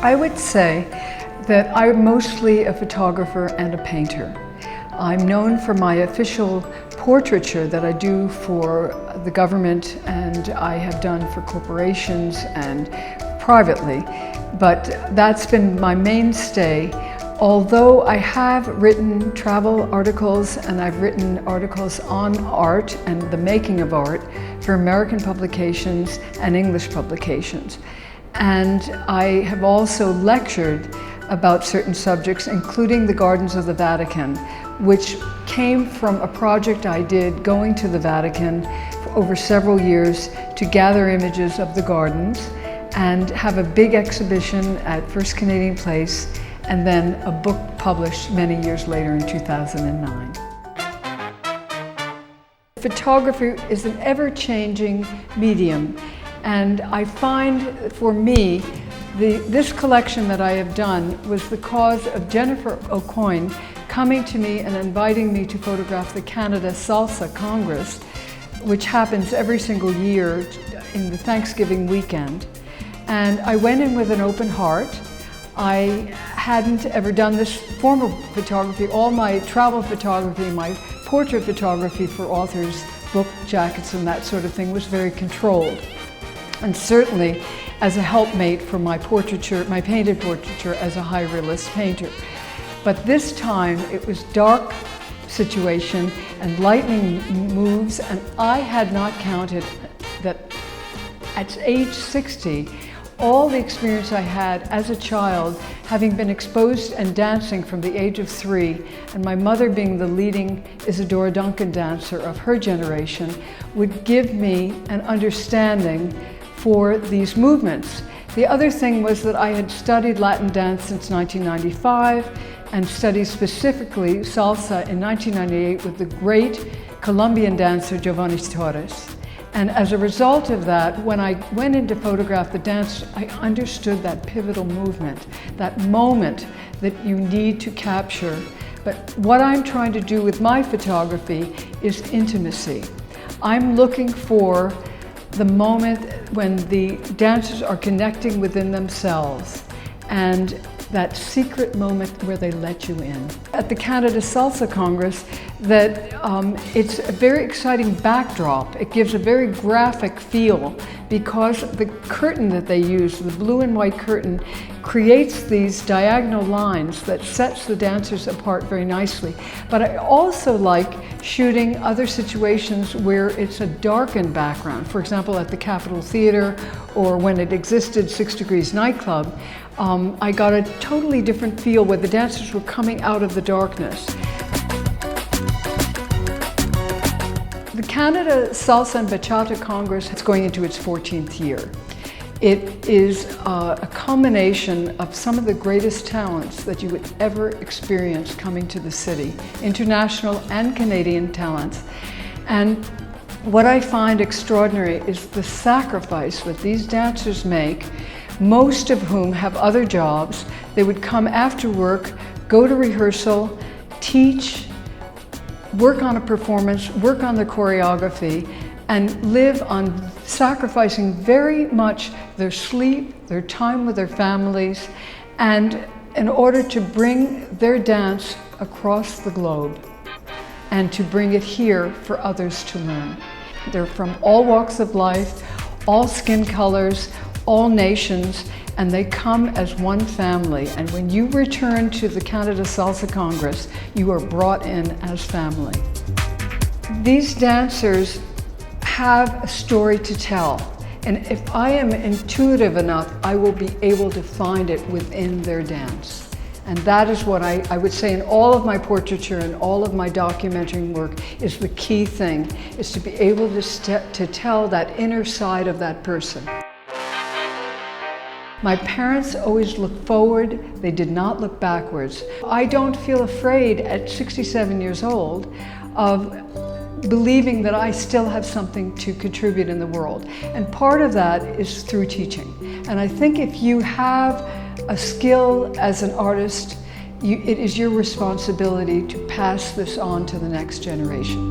I would say that I'm mostly a photographer and a painter. I'm known for my official portraiture that I do for the government and I have done for corporations and privately, but that's been my mainstay. Although I have written travel articles and I've written articles on art and the making of art for American publications and English publications. And I have also lectured about certain subjects, including the gardens of the Vatican, which came from a project I did going to the Vatican for over several years to gather images of the gardens and have a big exhibition at First Canadian Place, and then a book published many years later in 2009. Photography is an ever-changing medium, and I find for me, this collection that I have done was the cause of Jennifer O'Coin coming to me and inviting me to photograph the Canada Salsa Congress, which happens every single year in the Thanksgiving weekend. And I went in with an open heart. I hadn't ever done this form of photography. All my travel photography, my portrait photography for authors, book jackets and that sort of thing was very controlled. And certainly as a helpmate for my portraiture, my painted portraiture as a high realist painter. But this time it was dark situation and lightning moves, and I had not counted that at age 60, all the experience I had as a child, having been exposed and dancing from the age of 3, and my mother being the leading Isadora Duncan dancer of her generation, would give me an understanding for these movements. The other thing was that I had studied Latin dance since 1995 and studied specifically salsa in 1998 with the great Colombian dancer Giovanni Torres. And as a result of that, when I went in to photograph the dance, I understood that pivotal movement, that moment that you need to capture. But what I'm trying to do with my photography is intimacy. I'm looking for the moment when the dancers are connecting within themselves and that secret moment where they let you in. At the Canada Salsa Congress, it's a very exciting backdrop. It gives a very graphic feel because the curtain that they use, the blue and white curtain, creates these diagonal lines that sets the dancers apart very nicely. But I also like shooting other situations where it's a darkened background. For example, at the Capitol Theatre, or when it existed, 6 Degrees nightclub, I got a totally different feel where the dancers were coming out of the darkness. The Canada Salsa and Bachata Congress is going into its 14th year. It is a culmination of some of the greatest talents that you would ever experience coming to the city, international and Canadian talents. And what I find extraordinary is the sacrifice that these dancers make, most of whom have other jobs. They would come after work, go to rehearsal, teach, work on a performance, work on the choreography, and live on sacrificing very much their sleep, their time with their families, and in order to bring their dance across the globe and to bring it here for others to learn. They're from all walks of life, all skin colors, all nations, and they come as one family. And when you return to the Canada Salsa Congress, you are brought in as family. These dancers have a story to tell. And if I am intuitive enough, I will be able to find it within their dance. And that is what I would say in all of my portraiture and all of my documenting work is the key thing, is to be able to tell that inner side of that person. My parents always looked forward, they did not look backwards. I don't feel afraid at 67 years old of believing that I still have something to contribute in the world. And part of that is through teaching. And I think if you have a skill as an artist, it is your responsibility to pass this on to the next generation.